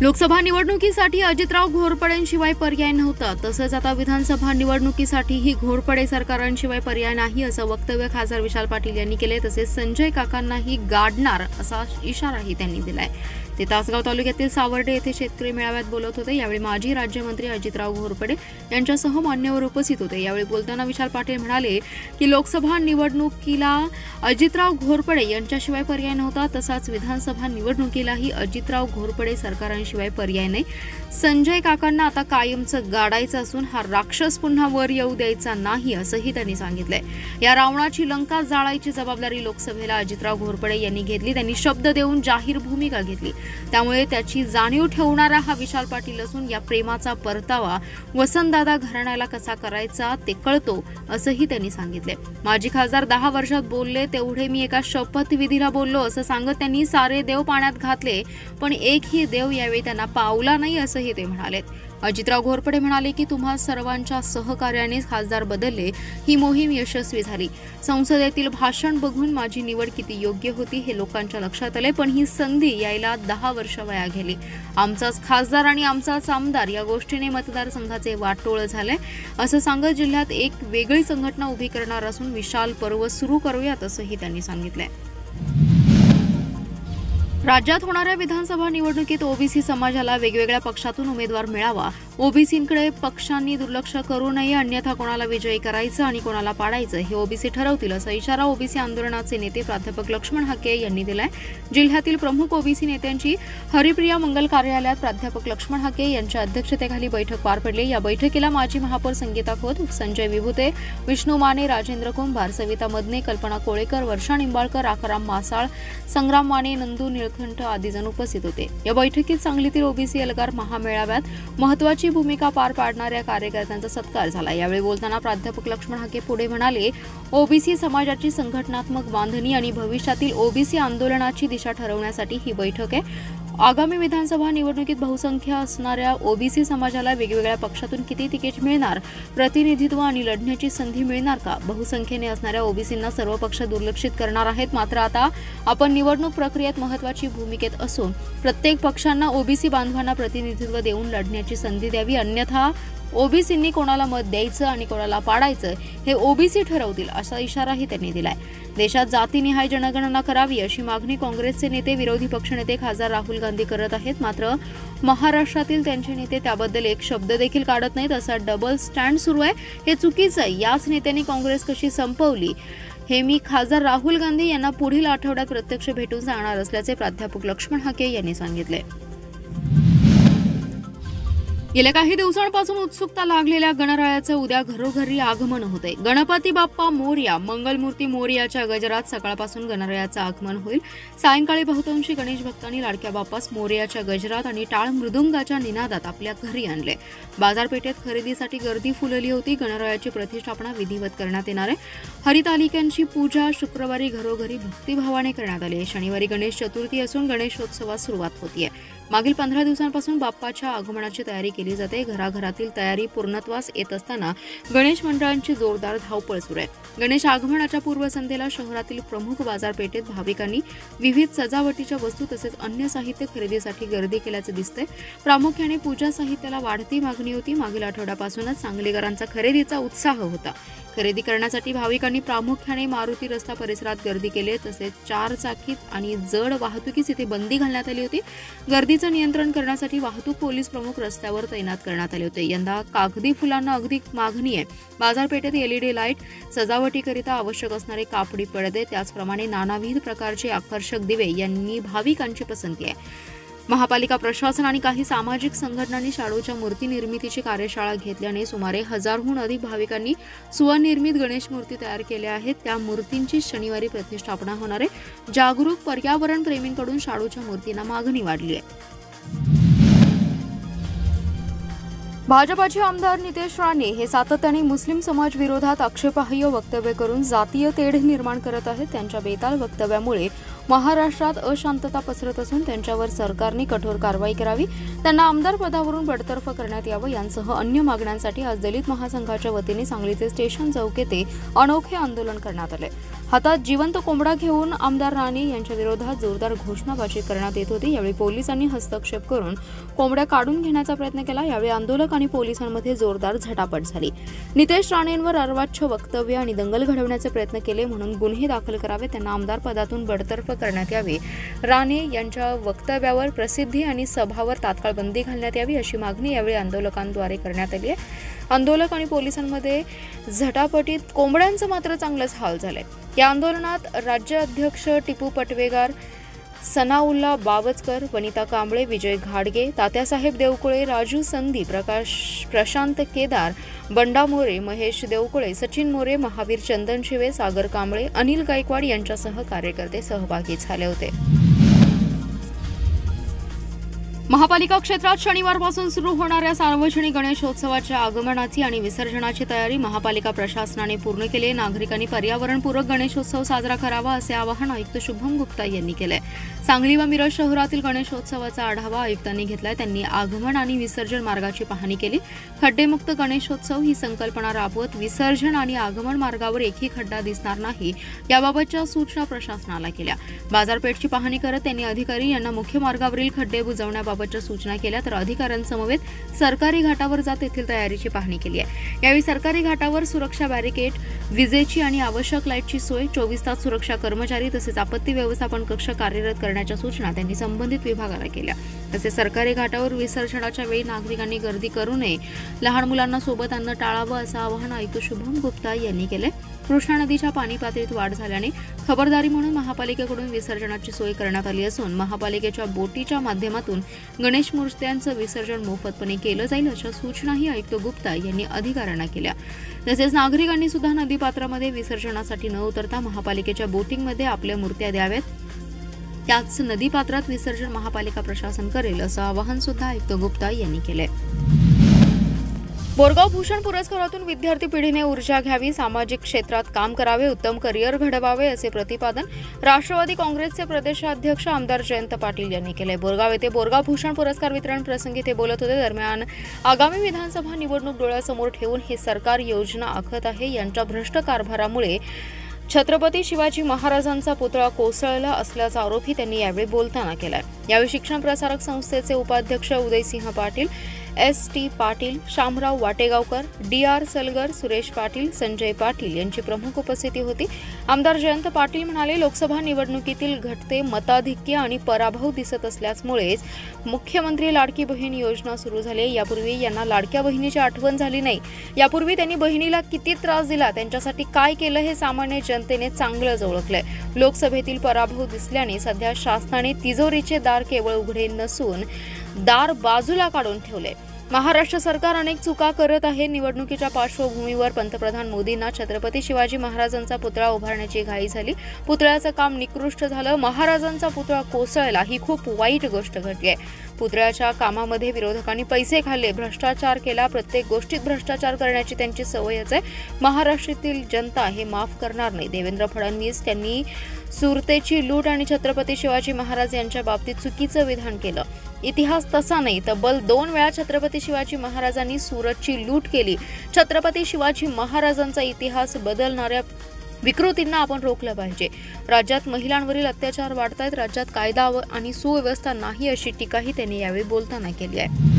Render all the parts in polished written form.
लोकसभा निवडणुकीसाठी अजितराव घोरपडेंशिवाय पर्याय नव्हता, तसंच आता विधानसभा निवडणुकीसाठीही घोरपडे सरकारांशिवाय पर्याय नाही असं वक्तव्य खासदार विशाल पाटील यांनी केले। तसेच संजय काकांनाही गाडणार असा इशाराही त्यांनी दिलाय। ते तासगाव तालुक्यातील सावर्डे येथे शेतकरी मेळाव्यात बोलत होते। यावेळी माजी राज्यमंत्री अजितराव घोरपडे यांच्यासह मान्यवर उपस्थित होते। यावेळी बोलताना विशाल पाटील म्हणाले की लोकसभा निवडणुकीला अजितराव घोरपडे यांच्याशिवाय पर्याय नव्हता, तसाच विधानसभा निवडणुकीलाही अजितराव घोरपडे सरकारांशिवाय पर्याय नाही। संजय काकांना आता कायमचं गाडायचं असून हा राक्षस पुन्हा वर येऊ द्यायचा नाही असंही त्यांनी सांगितलंय। या रावणाची लंका जाळायची जबाबदारी लोकसभेला अजितराव घोरपडे यांनी घेतली। त्यांनी शब्द देऊन जाहीर भूमिका घेतली, त्यामुळे त्याची जाणीव ठेवणारा हा विशाल पाटील असून या प्रेमाचा परतावा वसंतदादा घराण्याला कसा करायचा ते कळतो असंही त्यांनी सांगितले। माजी खासदार 10 वर्षात बोलले तेवढे मी एका शपथविधीला बोललो असं सांगत त्यांनी सारे देव पाण्यात घातले, पण एकही देव यावेळी त्यांना पावला नाही असंही ते म्हणाले। अजितराव घोरपडे म्हणाले की तुम्हा सर्वांच्या सहकार्याने खासदार बदलले, ही मोहीम यशस्वी झाली। संसदेतील भाषण बघून माझी निवड किती योग्य होती हे लोकांच्या लक्षात आले, पण ही संधी यायला 10 वर्ष वाया गेली। आमचाच खासदार आणि आमचाच आमदार या गोष्टीने मतदारसंघाचे वाटोळ झाले असं सांगत जिल्ह्यात एक वेगळी संघटना उभी करणार असून विशाल पर्व सुरू करूयात असंही त्यांनी सांगितलंय। राज्यात होणाऱ्या विधानसभा निवडणुकीत ओबीसी समाजाला वेगवेगळ्या पक्षातून उमेदवार मिळावा, ओबीसींकडे पक्षांनी दुर्लक्ष करू नये, अन्यथा कोणाला विजयी करायचं आणि कोणाला पाडायचं हे ओबीसी ठरवतील असा इशारा ओबीसी आंदोलनाचे नेते प्राध्यापक लक्ष्मण हाके यांनी दिलाय। जिल्ह्यातील प्रमुख ओबीसी नेत्यांची हरिप्रिया मंगल कार्यालयात प्राध्यापक लक्ष्मण हाके यांच्या अध्यक्षतेखाली बैठक पार पडली। या बैठकीला माजी महापौर संगीता खोत, संजय विभूते, विष्णू माने, राजेंद्र कुंभार, सविता मदने, कल्पना कोळेकर, वर्षा निंबाळकर, आकाराम मासाळ, संग्राम माने, नंदू निळकंठ आदी जण उपस्थित होते। या बैठकीत सांगलीतील ओबीसी एल्गार महामेळाव्यात महत्त्वाची भूमिका पार पाडणाऱ्या कार्यकर्त्यांचा सत्कार झाला। यावेळी बोलताना प्राध्यापक लक्ष्मण हाके पुढे म्हणाले, ओबीसी समाजाची संघटनात्मक बांधणी आणि भविष्यातील ओबीसी आंदोलनाची दिशा ठरवण्यासाठी ही बैठक आहे। आगामी विधानसभा निवडणुकीत बहुसंख्य असणाऱ्या ओबीसी समाजाला वेगवेगळ्या पक्षातून किती तिकीट मिळणार, प्रतिनिधित्व आणि लढण्याची संधी मिळणार का? बहुसंख्येने असणाऱ्या ओबीसींना सर्व पक्ष दुर्लक्षित करणार आहेत, मात्र आता आपण निवडणूक प्रक्रियेत महत्त्वाची भूमिकेत असून प्रत्येक पक्षांना ओबीसी बांधवांना प्रतिनिधित्व देऊन लढण्याची संधी द्यावी, अन्यथा ओबीसींनी कोणाला मत द्यायचं आणि कोणाला पाडायचं हे ओबीसी ठरवतील असा इशाराही त्यांनी दिलाय। देशात जातीनिहाय जनगणना करावी अशी मागणी काँग्रेसचे नेते, विरोधी पक्षनेते खासदार राहुल गांधी करत आहेत, मात्र महाराष्ट्रातील त्यांचे नेते त्याबद्दल एक शब्द देखील काढत नाहीत। असा डबल स्टँड सुरू आहे, हे चुकीचं आहे। याच नेत्यांनी काँग्रेस कशी संपवली हे मी खासदार राहुल गांधी यांना पुढील आठवड्यात प्रत्यक्ष भेटून सांगणार असल्याचे प्राध्यापक लक्ष्मण हाके यांनी सांगितले। गेल्या काही दिवसांपासून उत्सुकता लागलेल्या गणरायाचं उद्या घरोघरी आगमन होते। गणपती बाप्पा मोरया, मंगलमूर्ती मोरयाच्या गजरात सकाळपासून गणरायाचं आगमन होईल। सायंकाळी बहुतांशी गणेश भक्तांनी लाडक्या बाप्पास मोरयाच्या गजरात आणि टाळ मृदुंगाच्या निनादात आपल्या घरी आणले। बाजारपेठेत खरेदीसाठी गर्दी फुलली होती। गणरायाची प्रतिष्ठापना विधिवत करण्यात येणार आहे। हरितालिकांची पूजा शुक्रवारी घरोघरी भक्तिभावाने करण्यात आली। शनिवारी गणेश चतुर्थी असून गणेशोत्सवास सुरुवात होतीये। मागील 15 दिवसांपासून बाप्पाच्या आगमनाची तयारी केली जाते। घराघरातील तयारी पूर्णत्वास येत असताना गणेश मंडळांची जोरदार धावपळ सुरू आहे। गणेश आगमनाच्या पूर्वसंध्येला शहरातील प्रमुख बाजारपेठेत भाविकांनी विविध सजावटीच्या वस्तू तसेच अन्य साहित्य खरेदीसाठी गर्दी केल्याचे दिसते। प्रामुख्याने पूजा साहित्याला वाढती मागणी होती। मागील आठवड्यापासूनच सांगलीकरांचा खरेदीचा उत्साह होता। खरेदी करण्यासाठी भाविकांनी प्रामुख्याने मारुती रस्ता परिसरात गर्दी केली, तसेच 4 चाकीत आणि जड वाहतुकीस इथे बंदी घालण्यात आली होती। गर्दीचं नियंत्रण करण्यासाठी वाहतूक पोलीस प्रमुख रस्त्यावर तैनात करण्यात आले होते। यंदा कागदी फुलांना अगदी मागणी आहे। बाजारपेठेत एलईडी लाईट, सजावटीकरिता आवश्यक असणारे कापडी पडदे, त्याचप्रमाणे नानाविध प्रकारचे आकर्षक दिवे यांनी भाविकांची पसंती आहे। महापालिका प्रशासन आणि काही सामाजिक संघटनांनी शाडूच्या मूर्ती निर्मितीची कार्यशाळा घेतल्याने सुमारे 1000हून अधिक भाविकांनी स्वनिर्मित गणेश मूर्ती तयार केल्या आहेत। त्या मूर्तींची शनिवारी प्रतिष्ठापना होणार आहे। जागरूक पर्यावरण प्रेमींकडून शाडूच्या मूर्तींना मागणी वाढली आहे। भाजपाचे आमदार नितेश राणे हे सातत्याने मुस्लिम समाज विरोधात आक्षेपार्ह वक्तव्य करून जातीय तेढ निर्माण करत आहेत। त्यांच्या बेताल वक्तव्यामुळे महाराष्ट्रात अशांतता पसरत असून त्यांच्यावर सरकारने कठोर कारवाई करावी, त्यांना आमदार पदावरून बडतर्फ करण्यात यावं यांसह अन्य मागण्यांसाठी आज दलित महासंघाच्या वतीने सांगलीचे स्टेशन चौक येथे अनोखे आंदोलन करण्यात आले। हातात जिवंत कोंबडा घेऊन आमदार राणे यांच्या विरोधात जोरदार घोषणाबाजी करण्यात येत होती। यावेळी पोलिसांनी हस्तक्षेप करून कोंबड्या काढून घेण्याचा प्रयत्न केला। यावेळी आंदोलक आणि पोलिसांमध्ये जोरदार झटापट झाली। नितेश राणेंवर अर्वाच्य वक्तव्य आणि दंगल घडवण्याचे प्रयत्न केले म्हणून गुन्हे दाखल करावे, त्यांना आमदार पदातून बडतर्फ करण्यात यावे, राणे यांच्या वक्तव्यावर प्रसिद्धी आणि सभावर तात्काळ बंदी घालण्यात यावी अशी मागणी यावेळी आंदोलकांद्वारे करण्यात आली आहे। आंदोलक आणि पोलिसांमध्ये झटापटीत कोंबड्यांचं मात्र चांगलंच हाल झाले। या आंदोलनात राज्य अध्यक्ष टिपू पटवेगार, सनाउल्ला बावचकर, वनिता कांबळे, विजय घाडगे, तात्यासाहेब देवकुळे, राजू संधी, प्रशांत केदार, बंडा मोरे, महेश देवकुळे, सचिन मोरे, महावीर चंदन शिवे, सागर कांबळे, अनिल गायकवाड यांच्यासह कार्यकर्ते सहभागी झाले होते। महापालिका क्षेत्रात शनिवारपासून सुरू होणाऱ्या सार्वजनिक गणेशोत्सवाच्या आगमनाची आणि विसर्जनाची तयारी महापालिका प्रशासनाने पूर्ण केली। नागरिकांनी पर्यावरणपूरक गणेशोत्सव साजरा करावा असे आवाहन आयुक्त शुभम गुप्ता यांनी केले। सांगली व मिरज शहरातील गणेशोत्सवाचा आढावा आयुक्तांनी घेतलाय। त्यांनी आगमन आणि विसर्जन मार्गाची पाहणी केली। खड्डेमुक्त गणेशोत्सव ही संकल्पना राबवत विसर्जन आणि आगमन मार्गावर एकही खड्डा दिसणार नाही याबाबतच्या सूचना प्रशासनाला केल्या। बाजारपेठची पाहणी करत त्यांनी अधिकारी यांना मुख्य मार्गावरील खड्डे बुजवण्याबाबतच्या सूचना केल्या, तर अधिकाऱ्यांसमवेत सरकारी घाटावर जात येथील तयारीची पाहणी केली आहे। यावेळी सरकारी घाटावर सुरक्षा बॅरिकेड, विजेची आणि आवश्यक लाईटची सोय, 24 तास सुरक्षा कर्मचारी तसेच आपत्ती व्यवस्थापन कक्ष कार्यरत करण्याच्या सूचना त्यांनी संबंधित विभागाला केल्या। तसेच सरकारी घाटावर विसर्जनाच्या वेळी नागरिकांनी गर्दी करू नये, लहान मुलांना सोबत आणणं टाळावं असं आवाहन आयुक्त शुभम गुप्ता यांनी केले। कृष्णा नदीच्या पाणी पातळीत वाढ झाल्याने खबरदारी म्हणून महापालिकेकडून विसर्जनाची सोय करण्यात आली असून महापालिकेच्या बोटीच्या माध्यमातून गणेश मूर्त्यांचं विसर्जन मोफतपणे केलं जाईल अशा सूचनाही आयुक्त गुप्ता यांनी अधिकाऱ्यांना केल्या। तसेच नागरिकांनी सुद्धा नदीपात्रामध्ये विसर्जनासाठी न उतरता महापालिकेच्या बोटिंगमध्ये आपल्या मूर्त्या द्याव्यात, त्याच नदीपात्रात विसर्जन महापालिका प्रशासन करेल असं आवाहन सुद्धा आयुक्त गुप्ता यांनी केले। बोरगाव भूषण पुरस्कारातून विद्यार्थी पिढीने ऊर्जा घ्यावी, सामाजिक क्षेत्रात काम करावे, उत्तम करिअर घडवावे असे प्रतिपादन राष्ट्रवादी काँग्रेसचे प्रदेशाध्यक्ष आमदार जयंत पाटील यांनी केले। बोरगाव येथे बोरगाव भूषण पुरस्कार वितरण प्रसंगी ते बोलत होते। दरम्यान आगामी विधानसभा निवडणूक डोळ्यासमोर ठेवून हे सरकार योजना आखत आहे, यांच्या भ्रष्ट कारभारामुळे छत्रपती शिवाजी महाराजांचा पुतळा कोसळला असल्याचा आरोपही त्यांनी यावेळी बोलताना केला। यावेळी शिक्षण प्रसारक संस्थेचे उपाध्यक्ष उदयसिंह पाटील, S.T. पाटील, शामराव वाटेगावकर, D.R. सलगर, सुरेश पाटील, संजय पाटील यांची प्रमुख उपस्थिती होती। आमदार जयंत पाटील म्हणाले, लोकसभा निवडणुकीतील घटते मताधिक्य आणि पराभव दिसत असल्यामुळेच मुख्यमंत्री लाडकी बहीण योजना सुरू झाली। यापूर्वी यांना लाडक्या बहिणीची आठवण झाली नाही। यापूर्वी त्यांनी बहिणीला किती त्रास दिला, त्यांच्यासाठी काय केलं हे सामान्य जनतेने चांगलंच ओळखलंय। लोकसभेतील पराभव दिसल्याने सध्या शासनाने तिजोरीचे दार केवळ उघडे नसून दार बाजूला काढून ठेवले। महाराष्ट्र सरकार अनेक चुका करत आहे। निवडणुकीच्या पार्श्वभूमीवर पंतप्रधान मोदींना छत्रपती शिवाजी महाराजांचा पुतळा उभारण्याची घाई झाली। पुतळ्याचं काम निकृष्ट झालं। महाराजांचा पुतळा कोसळला ही खूप वाईट गोष्ट घडली आहे। पुतळ्याच्या कामामध्ये विरोधकांनी पैसे खाल्ले, भ्रष्टाचार केला। प्रत्येक गोष्टीत भ्रष्टाचार करण्याची त्यांची सवयच आहे। महाराष्ट्रातील जनता हे माफ करणार नाही। देवेंद्र फडणवीस त्यांनी सुरतेची लूट आणि छत्रपती शिवाजी महाराज यांच्या बाबतीत चुकीचं विधान केलं। इतिहास तसा नाही, तब्बल 2 वेळा छत्रपती शिवाजी महाराजांनी सुरतची लूट केली। छत्रपती शिवाजी महाराजांचा इतिहास बदलणाऱ्या विकृतींना आपण रोखलं पाहिजे। राज्यात महिलांवरील अत्याचार वाढतायत, राज्यात कायदा आणि सुव्यवस्था नाही अशी टीकाही त्यांनी यावेळी बोलताना केली आहे।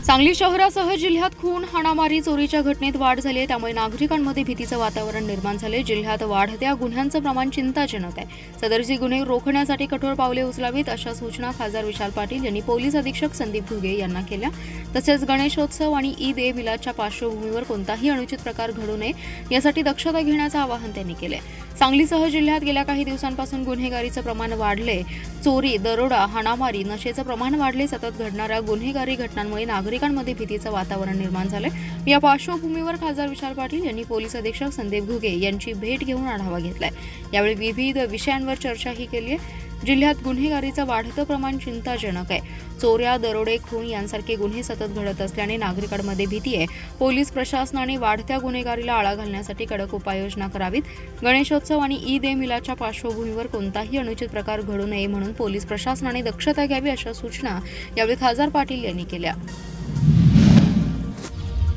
सांगली शहरासह जिल्ह्यात खून, हाणामारी, चोरीच्या घटनेत वाढ झाली आहे, त्यामुळे नागरिकांमध्ये भीतीचं वातावरण निर्माण झाले। जिल्ह्यात वाढत्या गुन्ह्यांचं प्रमाण चिंताजनक आहे। सदरची गुन्हे रोखण्यासाठी कठोर पावले उचलावीत अशा सूचना खासदार विशाल पाटील यांनी पोलीस अधीक्षक संदीप घुगे यांना केल्या। तसेच गणेशोत्सव आणि ईद ए मिलादच्या पार्श्वभूमीवर कोणताही अनुचित प्रकार घडू नये यासाठी दक्षता घेण्याचं आवाहन त्यांनी केले। सांगलीसह जिल्ह्यात गेल्या काही दिवसांपासून गुन्हेगारीचं प्रमाण वाढले। चोरी, दरोडा, हाणामारी, नशेचं प्रमाण वाढले। सतत घडणाऱ्या गुन्हेगारी घटनांमुळे नागरिकांमध्ये भीतीचं वातावरण निर्माण झाले। या पार्श्वभूमीवर खासदार विशाल पाटील यांनी पोलीस अधीक्षक संदीप घुगे यांची भेट घेऊन आढावा घेतलाय। यावेळी विविध विषयांवर चर्चाही केली आहे। जिल्ह्यात गुन्हेगारीचं वाढतं प्रमाण चिंताजनक आहे। चोऱ्या, दरोडे, खून यांसारखे गुन्हे सतत घडत असल्याने नागरिकांमध्ये भीती आहे। पोलीस प्रशासनाने वाढत्या गुन्हेगारीला आळा घालण्यासाठी कडक उपाययोजना करावीत। गणेशोत्सव आणि ईद ए मिलादच्या पार्श्वभूमीवर कोणताही अनुचित प्रकार घडू नये म्हणून पोलीस प्रशासनाने दक्षता घ्यावी अशा सूचना यावेळी खासदार पाटील यांनी केल्या।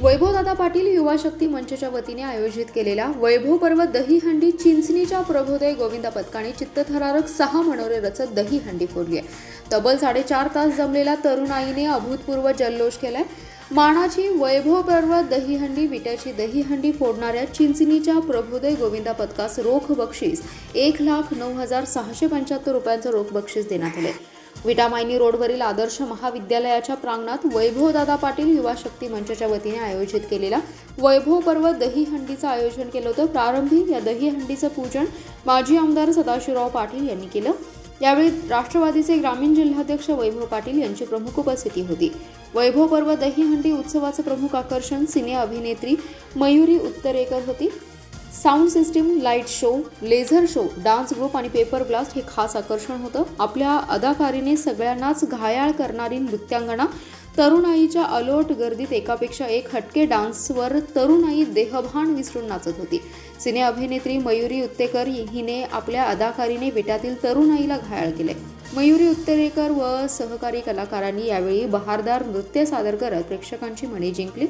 वैभवदादा पाटील युवा शक्ती मंचच्या वतीने आयोजित केलेल्या वैभव पर्व दहीहंडी चिंचणीच्या प्रभोदय गोविंदा पथकाने चित्तथरारक 6 मनोरे रचत दहीहंडी फोडली आहे. तब्बल 4.5 तास जमलेल्या तरुणाईने अभूतपूर्व जल्लोष केलाय. मानाची वैभव पर्व दहीहंडी विट्याची दहीहंडी फोडणाऱ्या चिंचणीच्या प्रभोदय गोविंदा पथकास रोख बक्षीस 1,09,675 रुपयांचं रोख बक्षीस देण्यात आले. विटामायनी रोडवरील आदर्श महाविद्यालयाच्या प्रांगणात वैभवदादा पाटील युवा शक्ती मंचच्या वतीने आयोजित केलेल्या वैभव पर्व दहीहंडीचं आयोजन केलं होतं. प्रारंभी या दहीहंडीचं पूजन माजी आमदार सदाशिवराव पाटील यांनी केलं. यावेळी राष्ट्रवादीचे ग्रामीण जिल्हाध्यक्ष वैभव पाटील यांची प्रमुख उपस्थिती होती. वैभव पर्व दहीहंडी उत्सवाचं प्रमुख आकर्षण सिने अभिनेत्री मयुरी उत्तरेकर होती. Sound system, light show, laser show, dance group आणि पेपर ब्लास्ट हे खास आकर्षण होतं. आपल्या अदाकारीने सगळ्यांनाच घायाळ करणारी नृत्यांगना, तरुणाईच्या अलोट गर्दीत एकापेक्षा एक हटके डान्सवर तरुणाई देहभान विसरून नाचत होती. सिने अभिनेत्री मयुरी उत्तेकर हिने आपल्या अदाकारीने विट्यातील तरुणाईला घायाळ केले. मयुरी उत्तरेकर व सहकारी कलाकारांनी यावेळी बहारदार नृत्य सादर करत प्रेक्षकांची मने जिंकली.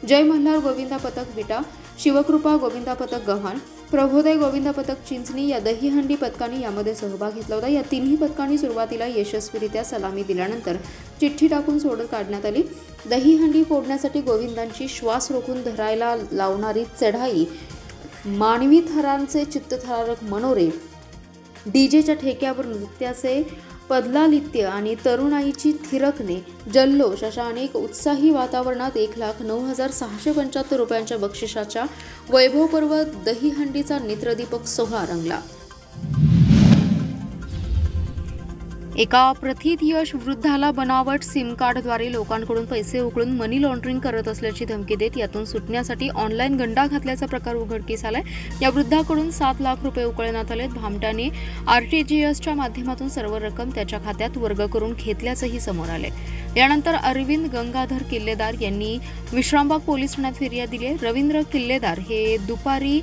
जय मल्हार गोविंदा पथक विटा, शिवकृपा गोविंदा पथक गव्हाण, प्रभोदय गोविंदा पथक चिंचणी या दहीहंडी पथकांनी यामध्ये सहभाग घेतला होता. या तिन्ही पथकांनी सुरुवातीला यशस्वीरित्या सलामी दिल्यानंतर चिठ्ठी टाकून सोडत काढण्यात आली. दहीहंडी फोडण्यासाठी गोविंदांची श्वास रोखून धरायला लावणारी चढाई, मानवी थरांचे चित्तथरारक मनोरे, डीजेच्या ठेक्यावर नृत्याचे पदलालित्य आणि तरुणाईची थिरकणे, जल्लोष अशा अनेक उत्साही वातावरणात 1,09,675 रुपयांच्या बक्षिसाच्या वैभव पर्व दहीहंडीचा नेत्रदीपक सोहळा रंगला. एका प्रथित यश वृद्धाला बनावट सिम कार्डद्वारे लोकांकडून पैसे उकळून मनी लॉन्ड्रिंग करत असल्याची धमकी देत यातून सुटण्यासाठी ऑनलाईन गंडा घातल्याचा प्रकार उघडकीस आलाय. या वृद्धाकडून 7 लाख रुपये उकळण्यात आलेत. भामट्याने RTGSच्या माध्यमातून सर्व रक्कम त्याच्या खात्यात वर्ग करून घेतल्याचंही समोर आले. यानंतर अरविंद गंगाधर किल्लेदार यांनी विश्रामबाग पोलीस ठाण्यात फिर्याद दिली. रवींद्र किल्लेदार हे दुपारी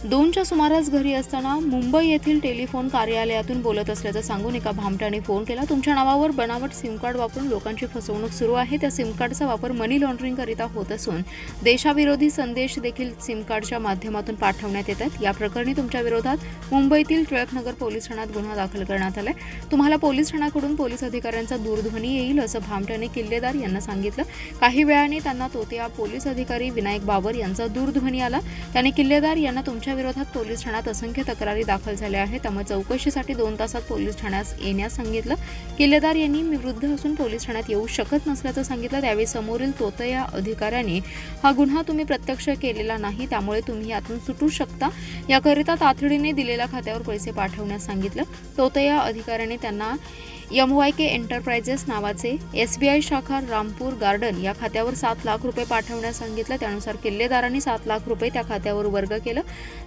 2च्या सुमारास घरी असताना मुंबई येथील टेलिफोन कार्यालयातून बोलत असल्याचं सांगून एका भामट्याने फोन केला. तुमच्या नावावर बनावट सिम कार्ड वापरून लोकांची फसवणूक सुरू आहे. त्या सिम कार्डचा वापर मनी लॉन्ड्रिंग करिता होत असून देशाविरोधी संदेश देखील सिम कार्डच्या माध्यमातून पाठवण्यात येतात. या प्रकरणी तुमच्या विरोधात मुंबईतील टिळकनगर पोलीस ठाण्यात गुन्हा दाखल करण्यात आलाय. तुम्हाला पोलीस ठाण्याकडून पोलीस अधिकाऱ्यांचा दूरध्वनी येईल असं भामट्याने किल्लेदार यांना सांगितलं. काही वेळाने त्यांना तोतिया पोलीस अधिकारी विनायक बाबर यांचा दूरध्वनी आला. त्याने किल्लेदार यांना तुमच्या विरोधात पोलीस ठाण्यात असंख्य तक्रारी दाखल झाल्या आहेत, त्यामुळे चौकशीसाठी 2 तासात पोलीस ठाण्यात येण्यास सांगितलं. किल्लेदार यांनी मी वृद्ध असून पोलीस ठाण्यात येऊ शकत नसल्याचं सांगितलं. त्यावेळी समोरील तोतया अधिकाऱ्याने हा गुन्हा तुम्ही प्रत्यक्ष केलेला नाही, त्यामुळे तुम्ही यातून सुटू शकता. याकरिता तातडीने दिलेल्या खात्यावर पैसे पाठवण्यास सांगितलं. तोतया अधिकाऱ्याने त्यांना MYK एंटरप्राइजेस नावाचे SBI शाखा रामपूर गार्डन या खात्यावर 7 लाख रुपये पाठवण्यास सांगितलं. त्यानुसार किल्लेदारांनी 7 लाख रुपये त्या खात्यावर वर्ग केलं.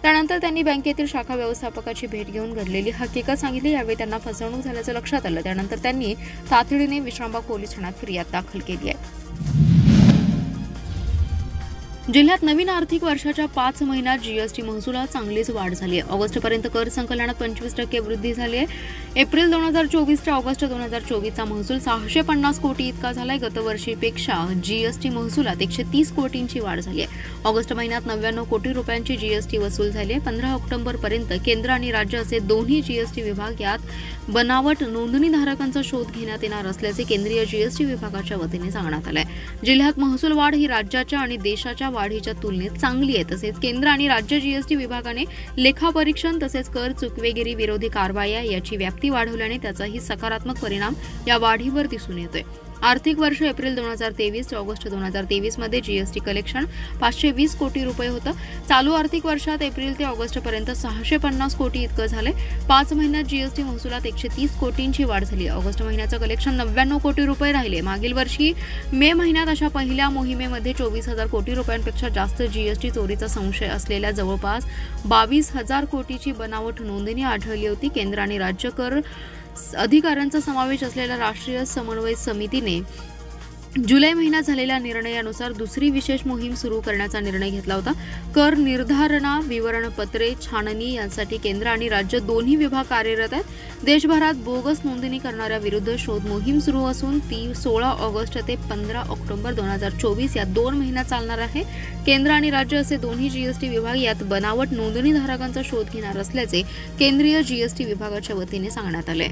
त्यानंतर त्यांनी बँकेतील शाखा व्यवस्थापकाची भेट घेऊन घडलेली हकीकत सांगितली. यावेळी त्यांना फसवणूक झाल्याचं लक्षात आलं. त्यानंतर त्यांनी तातडीने विश्रामबाग पोलीस ठाण्यात फिर्याद दाखल केली आहे. जिल्ह्यात नवीन आर्थिक वर्षाच्या 5 महिन्यात GST महसुलात चांगलीच वाढ झाली आहे. ऑगस्टपर्यंत कर संकलनात 25% वृद्धी झाली आहे. एप्रिल 2024 ते ऑगस्ट 2024चा महसूल 650 कोटी इतका झालाय. गतवर्षीपेक्षा GST महसुलात 130 कोटींची वाढ झाली आहे. ऑगस्ट महिन्यात 99 कोटी रुपयांची GST वसूल झाली आहे. 15 ऑक्टोबरपर्यंत केंद्र आणि राज्य असे दोन्ही GST विभाग यात बनावट नोंदणीधारकांचा शोध घेण्यात येणार असल्याचे केंद्रीय GST विभागाच्या वतीने सांगण्यात आले. जिल्ह्यात महसूल वाढ ही राज्याच्या आणि देशाच्या वाढीच्या तुलनेत चांगली आहे. तसेच केंद्र आणि राज्य GST विभागाने लेखापरीक्षण तसेच कर चुकवेगिरी विरोधी कारवाया याची व्याप्ती वाढवल्याने त्याचाही सकारात्मक परिणाम या वाढीवर दिसून येतोय. आर्थिक वर्ष एप्रिल 2023 ते ऑगस्ट 2023 मध्ये GST कलेक्शन 520 कोटी रुपये होतं. चालू आर्थिक वर्षात एप्रिल ते ऑगस्ट पर्यंत 650 कोटी इतकं झालंय. 5 महिन्यात GST महसुलात 130 कोटींची वाढ झाली. ऑगस्ट महिन्याचं कलेक्शन 99 कोटी रुपये राहिले. मागील वर्षी मे महिन्यात अशा पहिल्या मोहिमेमध्ये 24,000 कोटी रुपयांपेक्षा जास्त GST चोरीचा संशय असलेल्या जवळपास 22,000 कोटीची बनावट नोंदणी आढळली होती. केंद्र आणि राज्य कर अधिकाऱ्यांचा समावेश असलेल्या राष्ट्रीय समन्वय समितीने जुलै महिन्यात झालेल्या निर्णयानुसार दुसरी विशेष मोहीम सुरू करण्याचा निर्णय घेतला होता. कर निर्धारणा, विवरणपत्रे, छाननी यांसाठी केंद्र आणि राज्य दोन्ही विभाग कार्यरत आहेत. देशभरात बोगस नोंदणी करणाऱ्याविरुद्ध शोध मोहीम सुरू असून ती 16 ऑगस्ट ते 15 ऑक्टोबर 2024 या 2 महिन्यात चालणार आहे. केंद्र आणि राज्य असे दोन्ही जीएसटी विभाग यात बनावट नोंदणीधारकांचा शोध घेणार असल्याचे केंद्रीय जीएसटी विभागाच्या वतीने सांगण्यात आले.